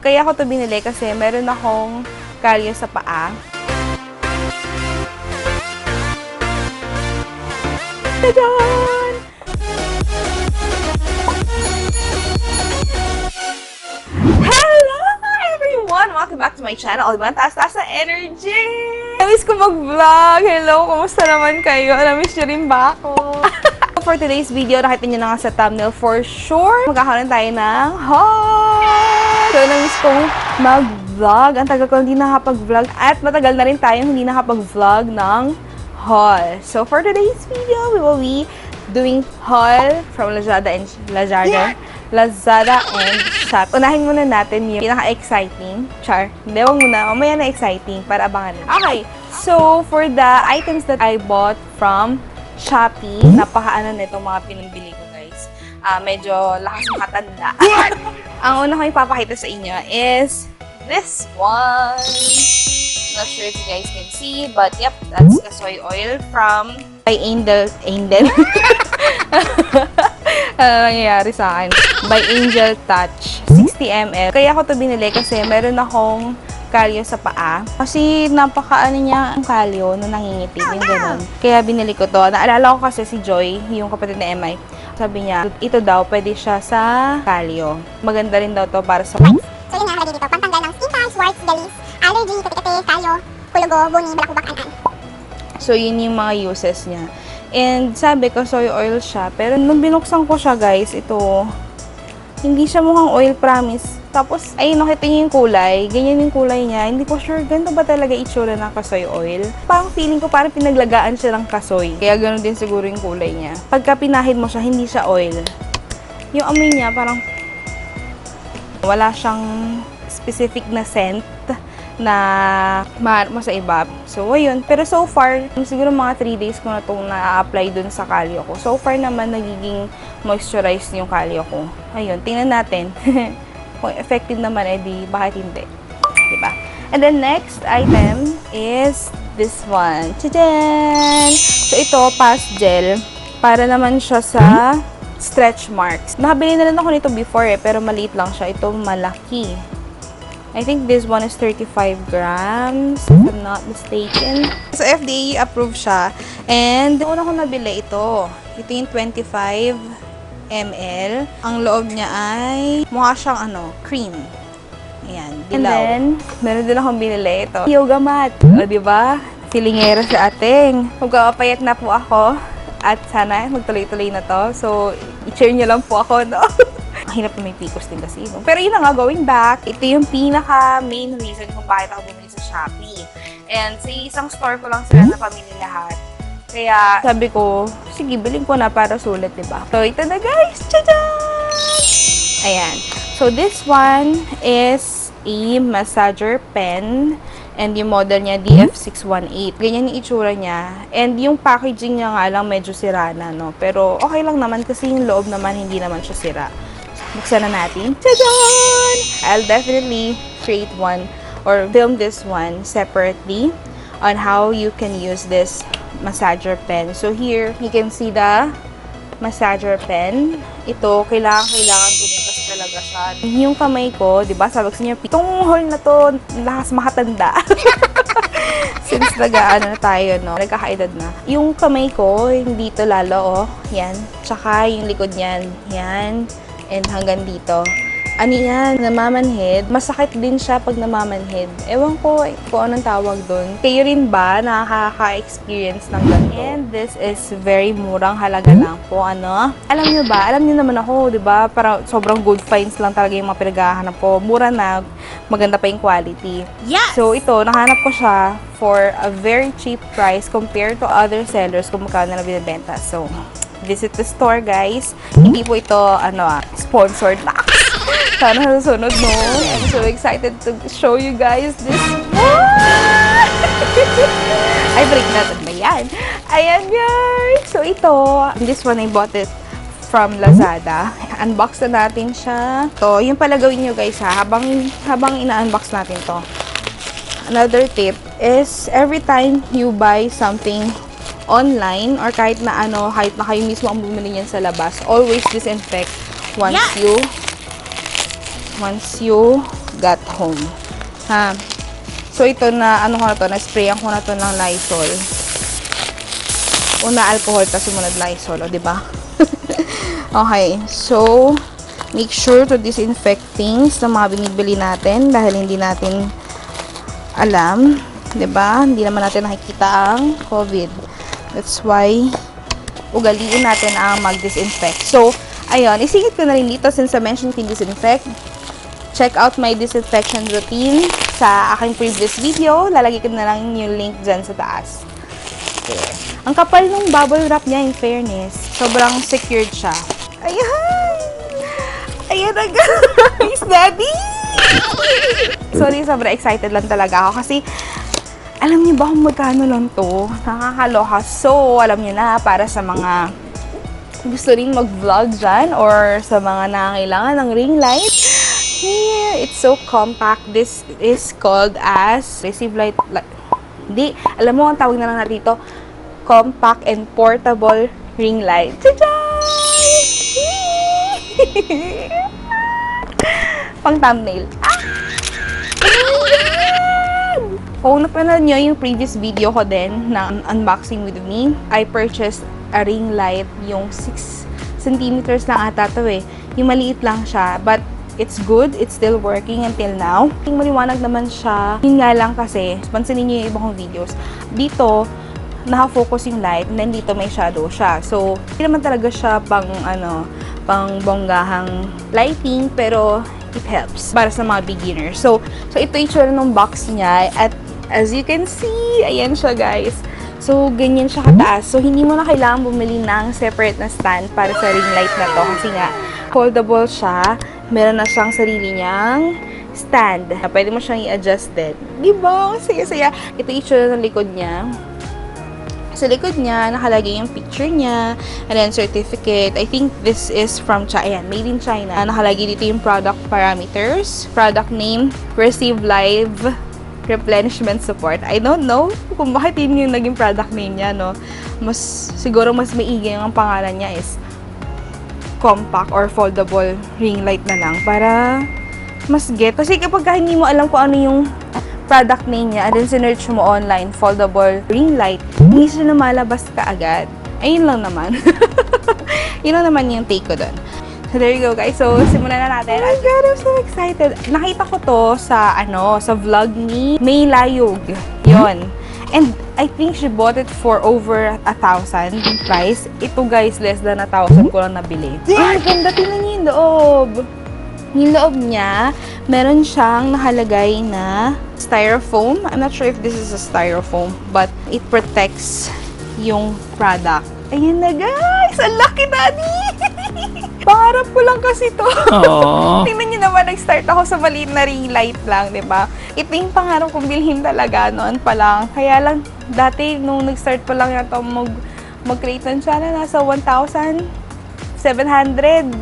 Kaya ako to binili kasi meron akong kalyo sa paa. Tadaan! Hello everyone! Welcome back to my channel. Diba? Taas-taas na energy! Namiss ko mag-vlog. Hello, kumusta naman kayo? Namiss nyo rin ba ako? For today's video, nakita nyo na nga sa thumbnail for sure. Magkakaroon tayo ng haul! So, namiss kong mag-vlog. Ang tagal ko hindi nakapag-vlog. At matagal na rin tayong hindi nakapag-vlog ng haul. So, for today's video, we will be doing haul from Lazada and Shopee. Unahin muna natin yung pinaka-exciting. Char. Hindi, wag muna. Mamaya na exciting para abangan natin. Okay. So, for the items that I bought from Shopee, napakaano na itong mga pinambili ko, guys. Medyo lakas makatanda. Ang una ko ipapakita sa inyo is this one. Not sure if you guys can see, but yep, that's Kasoy oil from by Angel. Ano nangyayari sa akin? By Angel Touch. 60 ml. Kaya ako to binili kasi meron akong kalyo sa paa. Kasi napakaano niya ang kalyo na nangingitim, yung ganun. Kaya binili ko to. Naalala ko kasi si Joy, yung kapatid na MI. Sabi niya, ito daw, pwede siya sa kalyo. Maganda rin daw to para sa... So yun nga, nakalagay dito. Pantanggal ng skin tags, warts, galis, allergy, kati-kati, kalyo, kulugo, buni, balakubak, an-an. So yun yung mga uses niya. And sabi ko, soy oil siya. Pero nung binuksan ko siya, guys, ito, hindi siya mukhang oil, promise. Tapos, ayun, nakita niyo yung kulay. Ganyan yung kulay niya. Hindi ko sure, ganito ba talaga itsura ng kasoy oil? Parang feeling ko, parang pinaglagaan siya ng kasoy. Kaya ganoon din siguro yung kulay niya. Pagka pinahid mo siya, hindi siya oil. Yung amoy niya, parang wala siyang specific na scent na mahanap mo sa iba. So, ayun. Pero so far, siguro mga 3 days ko na itong na-apply dun sa kalyo ko. So far naman, nagiging moisturized yung kalyo ko. Ayun, tingnan natin. Kung effective naman, edi bakit hindi? Diba? And then, next item is this one. Tadaan! So, ito, Pasjel. Para naman siya sa stretch marks. Nakabili na rin ako nito before pero maliit lang siya. Ito, malaki. I think this one is 35 grams, if I'm not mistaken. So, FDA approved siya. And, una ko nabili ito. Ito yung 25 ml. Ang loob niya ay mukha siyang cream. Ayan, dilaw. And then, meron din akong binili ito. Yoga mat. O, diba? Silingera sa ating. Magpapapayat na po ako. At sana magtuloy-tuloy na to. So, i-cheer niyo lang po ako, no? Ang hirap na may picos din kasi. No? Pero yun na nga, going back, ito yung pinaka-main reason kung bakit ako bumili sa Shopee. And sa isang store ko lang sila na pamili lahat. Kaya sabi ko, sige, bilhin ko na para sulit, diba? So, ito na guys! Tadaan! Ayan. So, this one is a massager pen. And yung model niya, DF618. Ganyan yung itsura niya. And yung packaging niya nga lang medyo sira na, no? Pero okay lang naman kasi yung loob naman, hindi naman siya sira. Buksan na natin. Tadaan! I'll definitely create one or film this one separately on how you can use this massager pen. So here, you can see the massager pen. Ito, kailangan tumigas talaga siya. Yung kamay ko, di ba, sabi ko sa inyo, itong haul na to, lakas makatanda. Since nag-ano na tayo, no, nagkakaedad na. Yung kamay ko, hindi to lalo, oh. Yan. Tsaka yung likod niyan. Yan. And hanggang dito. Ano yan? Namamanhid. Masakit din siya pag namamanhid. Ewan ko kung anong tawag doon. Kayo rin ba nakaka-experience ng ganito? And this is very murang halaga lang po. Ano? Alam nyo ba? Alam nyo naman ako, di ba? Para sobrang good finds lang talaga yung mga pinaghahanap ko. Mura na, maganda pa yung quality. Yes! So ito, nahanap ko siya for a very cheap price compared to other sellers kung magkano na binibenta. So, visit the store, guys. Hindi po ito, sponsored na. Sana susunod, no? I'm so excited to show you guys this one! Ay, break natin ba yan? Ayan, guys! So, ito, this one, I bought it from Lazada. Unbox na natin siya. So, yung pala gawin nyo, guys, ha? Habang ina-unbox natin to. Another tip is, every time you buy something online, or kahit na kayo mismo ang bumili niyan sa labas, always disinfect once you got home. Ha? So, ito na, ano ko na to, na-sprayan ko na to ng Lysol. Una alcohol, tapos sumunod Lysol, o, diba? Okay, so, make sure to disinfect things na mga binibili natin dahil hindi natin alam, 'di ba? Hindi naman natin nakikita ang COVID. That's why ugaliin natin ang mag-disinfect. So, ayun, isingit ko na rin dito since I mentioned yung disinfect. Check out my disinfection routine sa aking previous video. Lalagay ko na lang yung link dyan sa taas. Okay. Ang kapal ng bubble wrap niya, in fairness. Sobrang secured siya. Ayan! Ayan na guys! Daddy! Sorry, sobrang excited lang talaga ako kasi alam niyo ba kung magkano lang to? Nakakaloka. So, alam niyo na, para sa mga gusto rin mag-vlog dyan or sa mga nangangailangan ng ring light, here, it's so compact. This is called as receive light. Hindi, alam mo, ang tawag na lang natin dito, compact and portable ring light. Pang thumbnail. Kung napanood nyo yung previous video ko din na unboxing with me, I purchased a ring light, yung 6 centimeters lang ata to eh. Yung maliit lang siya, but it's good, it's still working until now. Yung maliwanag naman siya, yun nga lang kasi, pansinin nyo yung iba kong videos. Dito, naka-focus yung light, and then dito may shadow siya. So, hindi naman talaga siya pang bonggahang lighting, pero it helps para sa mga beginners. So ito yung tsura ng box niya, at as you can see, ayan siya guys. So, ganyan siya kataas. So, hindi mo na kailangan bumili ng separate na stand para sa ring light na to, kasi nga, foldable siya. Meron na siyang sarili niyang stand. Pwede mo siyang i-adjust din. Diba? Saya-saya. Ito yung tsura ng likod niya. Sa likod niya, nakalagay yung picture niya, and then certificate. I think this is from China. Ayan, made in China. Nakalagay dito yung product parameters, product name, receive live replenishment support. I don't know kung bakit yun yung naging product name niya, no? Siguro mas maigi ang pangalan niya is compact or foldable ring light na lang para mas get. Kasi kapag hindi mo alam kung ano yung product name niya, and then sinearch mo online, foldable ring light, hindi siya lumalabas kaagad. Ayun lang naman. Yun lang naman yung take ko doon. So, there you go, guys. So, simulan na natin. Oh my God, I'm so excited. Nakita ko to sa, sa vlog ni May Layog. Yun. And, I think she bought it for over 1,000 yung price. Ito, guys, less than 1,000 ko lang nabili. Ay, ganda. Tingnan niyo yung loob. Yung loob niya, meron siyang nakalagay na styrofoam. I'm not sure if this is a styrofoam, but it protects yung product. Ayan na, guys! Ang laki, Daddy! Pangarap ko lang kasi to. Tingnan niyo naman, nag-start ako sa maliit na ring light lang, di ba? Ito yung pangarap kong bilhin talaga noon pa lang. Kaya lang, dati, nung nag-start pa lang yata mag-create ng channel, nasa 1,700.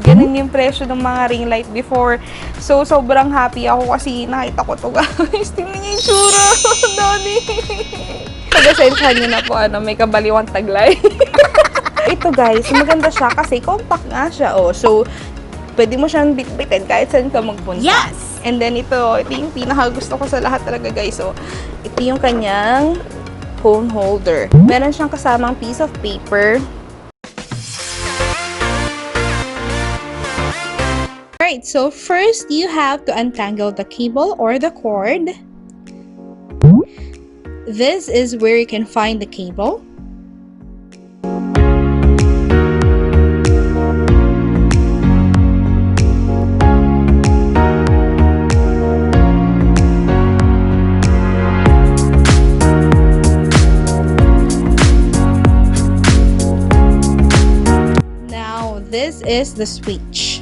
Ganun yung presyo ng mga ring light before. So, sobrang happy ako kasi nakita ko to, guys. Tingnan niyo yung tsura. Daddy. Pag-asensyahan niyo na po, may kabaliwang taglay. Ito, guys, maganda siya kasi compact nga siya, oh. So, pwede mo siyang bitbitin kahit saan ka magpunta. Yes! And then, ito yung pinaka-gusto ko sa lahat talaga, guys. So, ito yung kanyang phone holder. Meron siyang kasamang piece of paper. Alright, so first, you have to untangle the cable or the cord. This is where you can find the cable. Now, this is the switch.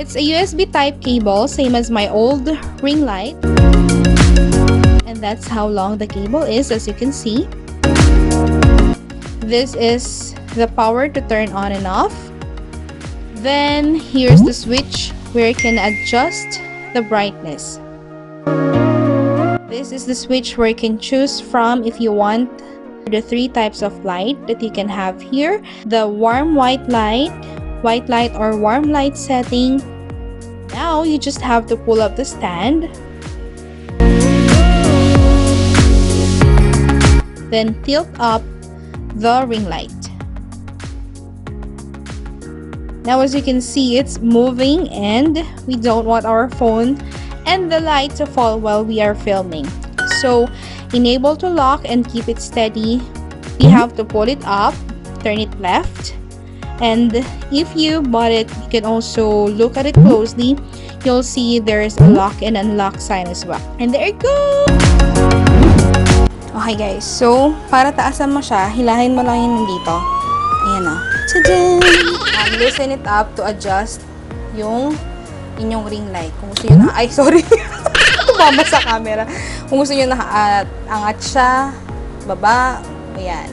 It's a USB type cable, same as my old ring light. And that's how long the cable is, as you can see. This is the power to turn on and off. Then here's the switch where you can adjust the brightness. This is the switch where you can choose from if you want the 3 types of light that you can have here. The warm white light, white light or warm light setting. Now, you just have to pull up the stand. Then tilt up the ring light. Now, as you can see, it's moving and we don't want our phone and the light to fall while we are filming. So, enable to lock and keep it steady. We have to pull it up, turn it left. And if you bought it, you can also look at it closely. You'll see there's a lock and unlock sign as well. And there you go! Okay guys, so para taasan mo siya, hilahin mo lang yun dito. Ayan o. Tadaan! Loosen it up to adjust yung inyong ring light. Kung gusto nyo na... Ay, sorry! Tumama sa camera. Kung gusto nyo na angat siya, baba, ayan.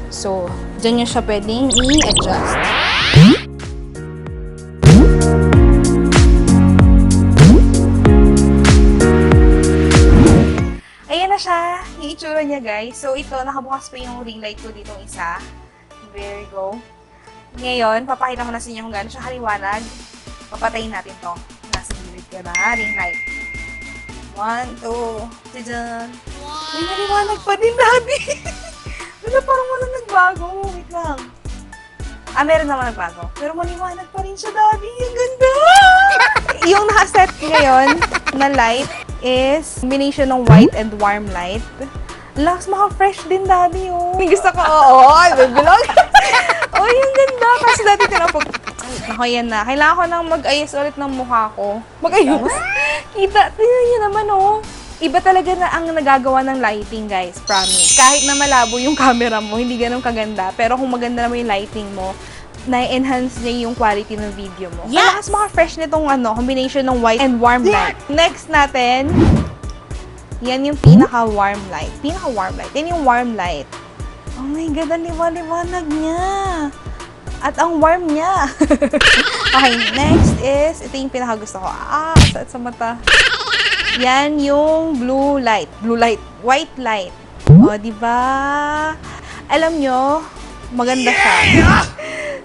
So, dyan nyo siya pwedeng i-adjust. Ayan na siya. Yung itsura niya, guys. So, ito, nakabukas pa yung ring light ko ditong isa. There you go. Ngayon, papakita ko na sa inyo kung gaano siya kaliwanag. Papatayin natin to. Nasa gilid ka na. Ring light. 1, 2, tadaan. May maliwanag pa din, Daddy. Wala, parang wala nagbago. Wait lang. Meron naman nagbago. Pero maliwanag pa rin siya, Daddy. Ang ganda! Yung nakaset ngayon na light is combination ng white and warm light. Laks, maka-fresh din, Daddy, oh. Gusto ko, oo, bibilog. Oh, yung ganda. Kasi dati tinapag... Ako, yan na. Kailangan ko nang mag-ayos ulit ng mukha ko. Mag-ayos? Kita, tingnan nyo naman, oh. Iba talaga na ang nagagawa ng lighting, guys. Promise. Kahit na malabo yung camera mo, hindi ganun kaganda. Pero kung maganda naman yung lighting mo, na-enhance niya yung quality ng video mo. Yes! Malakas maka-fresh nitong combination ng white and warm light. Next natin, yan yung pinaka-warm light. Pinaka-warm light. Yan yung warm light. Oh my God, ang liwanag niya. At ang warm niya. Okay, next is, ito yung pinaka-gusto ko. Sa mata. Yan yung blue light. Blue light. White light. O, diba? Alam nyo, maganda siya.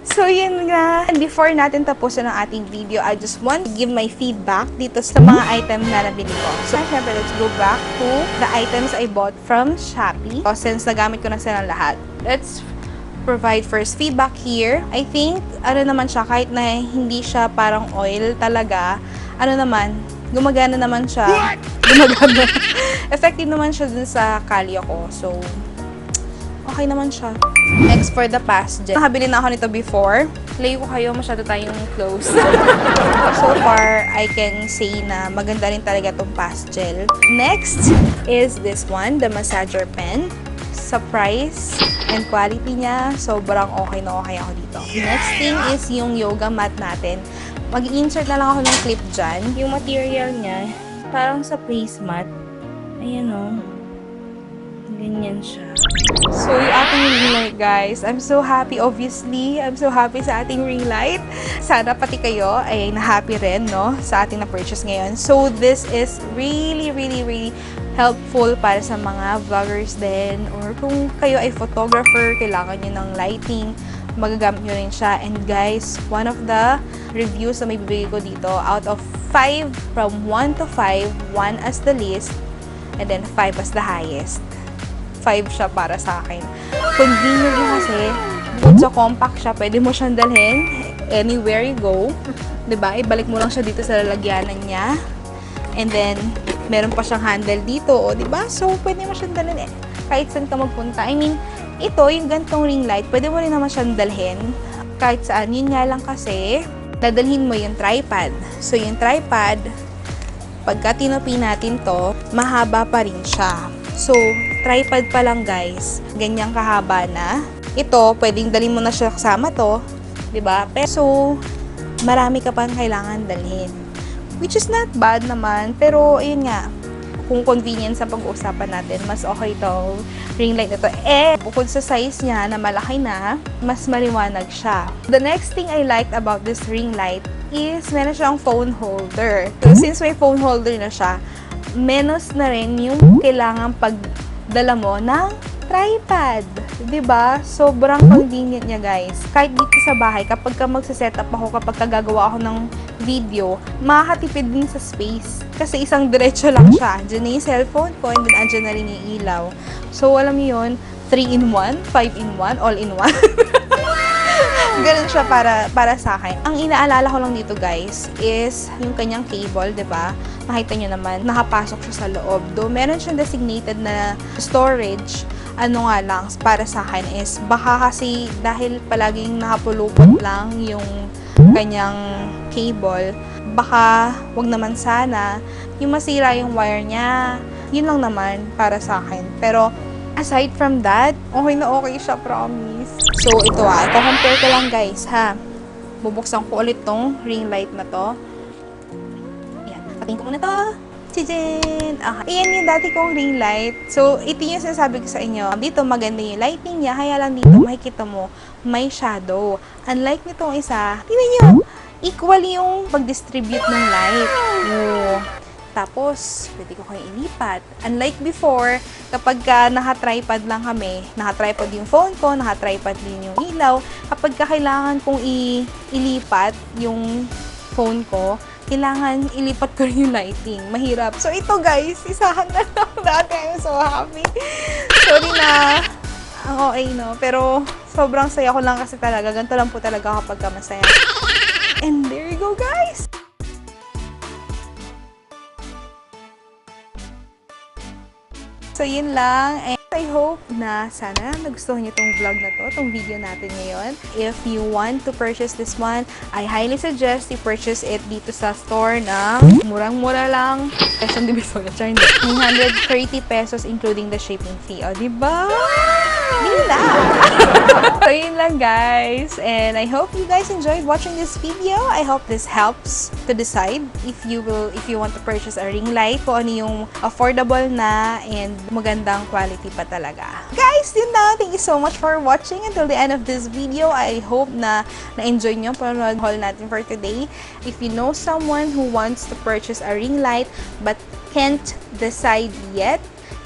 So, yun nga. And before natin tapusin ang ating video, I just want to give my feedback dito sa mga items na nabili ko. So, syempre, let's go back to the items I bought from Shopee. So, since nagamit ko na silang lahat, let's provide first feedback here. I think, naman siya, kahit na hindi siya parang oil talaga, gumagana naman siya. Gumagana. Effective naman siya dun sa kalyo ko. So, okay naman siya. Next, for the Pasjel. Nakabili na ako nito before. Layo ko kayo, masyado tayong close. So far, I can say na maganda rin talaga itong Pasjel. Next is this one, the massager pen. Sa price and quality niya, sobrang okay na okay ako dito. Next thing is yung yoga mat natin. Mag-insert na lang ako ng clip dyan. Yung material niya, parang sa placemat. Ayan o. Ganyan siya. So, yung ating ring light, guys. I'm so happy, obviously. I'm so happy sa ating ring light. Sana pati kayo ay na-happy rin, no? Sa ating na-purchase ngayon. So, this is really, really, really helpful para sa mga vloggers din. Or kung kayo ay photographer, kailangan nyo ng lighting, magagamit nyo rin siya. And guys, one of the reviews na may bibigay ko dito, out of 5, from 1 to 5, 1 as the least, and then 5 as the highest. 5 siya para sa akin. Convenient niya kasi, bukod sa compact siya, pwede mo siyang dalhin anywhere you go. Diba? Ibalik mo lang siya dito sa lalagyanan niya. And then, meron pa siyang handle dito, o diba? So, pwede mo siyang dalhin kahit saan ka magpunta. I mean, ito, yung gantong ring light, pwede mo rin naman siyang dalhin kahit saan. Yun nga lang kasi, dadalhin mo yung tripod. So, yung tripod, pagka tinupi natin to, mahaba pa rin siya. So, tripod pa lang guys, ganyang kahaba na. Ito, pwedeng dalhin mo na siya kasama to, diba? So, marami ka pang kailangan dalhin. Which is not bad naman, pero ayun nga, kung convenience sa pag-uusapan natin, mas okay to ring light na to. Bukod sa size niya na malaki na, mas maliwanag siya. The next thing I liked about this ring light is meron siyang phone holder. So, since may phone holder na siya, menos na rin yung kailangan pagdala mo ng tripod. 'Diba? Sobrang convenient niya, guys. Kahit dito sa bahay, kapag ka magsa-setup ako, kapag ka gagawa ako ng video, makakatipid din sa space. Kasi isang diretso lang siya. Diyan na yung cellphone ko, and then andyan na rin yung ilaw. So, alam niyo yun, 3-in-1, 5-in-1, all-in-1. Ganun siya para sa akin. Ang inaalala ko lang dito, guys, is yung kanyang cable, 'di ba? Nakita nyo naman, nakapasok siya sa loob. Though meron siyang designated na storage, ano nga lang, para sa akin is, baka kasi dahil palaging nakapulupot lang yung kanyang cable, baka wag naman sana yung masira yung wire niya. Yun lang naman para sa akin. Pero aside from that, okay na okay siya, promise. So ito i-compare ko lang, guys, ha. Bubuksan ko ulit tong ring light na to. Ayan, patingin ko muna to. Tijin! Ayan yung dati kong ring light. So, ito yung sinasabi ko sa inyo. Dito, maganda yung lighting niya. Kaya lang dito, makikita mo, may shadow. Unlike nitong isa, tingnan nyo, equally yung pag-distribute ng light. Oh. Tapos, pwede ko kayo ilipat. Unlike before, kapag naka-tripod lang kami, naka-tripod yung phone ko, naka-tripod din yung ilaw, kapag kailangan kong ilipat yung phone ko, kailangan ilipat ko rin yung lighting. Mahirap. So, ito, guys, isahan na lang dati. I'm so happy. Sorry na. Ang okay, no? Pero, sobrang saya ko lang kasi talaga. Ganito lang po talaga kapag masaya. And there you go, guys! So, yun lang. And I hope na sana nagustuhan niyo tong vlog na to, tong video natin ngayon. If you want to purchase this one, I highly suggest you purchase it dito sa store ng murang-mura lang. Quezon Divisoria, 130 pesos including the shipping fee. O, diba? Yun lang. So, yun lang, guys. And I hope you guys enjoyed watching this video. I hope this helps to decide if you want to purchase a ring light, kung ano yung affordable na and magandang quality pa talaga. Guys, yun na. Thank you so much for watching until the end of this video. I hope na na-enjoy nyo panonood haul natin for today. If you know someone who wants to purchase a ring light but can't decide yet,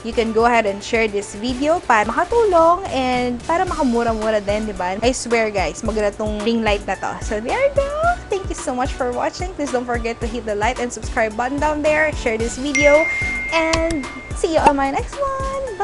you can go ahead and share this video para makatulong and para makamura-mura din, di ba? I swear, guys, maganda tong ring light na to. So, there you go. Thank you so much for watching. Please don't forget to hit the like and subscribe button down there. Share this video and see you on my next one.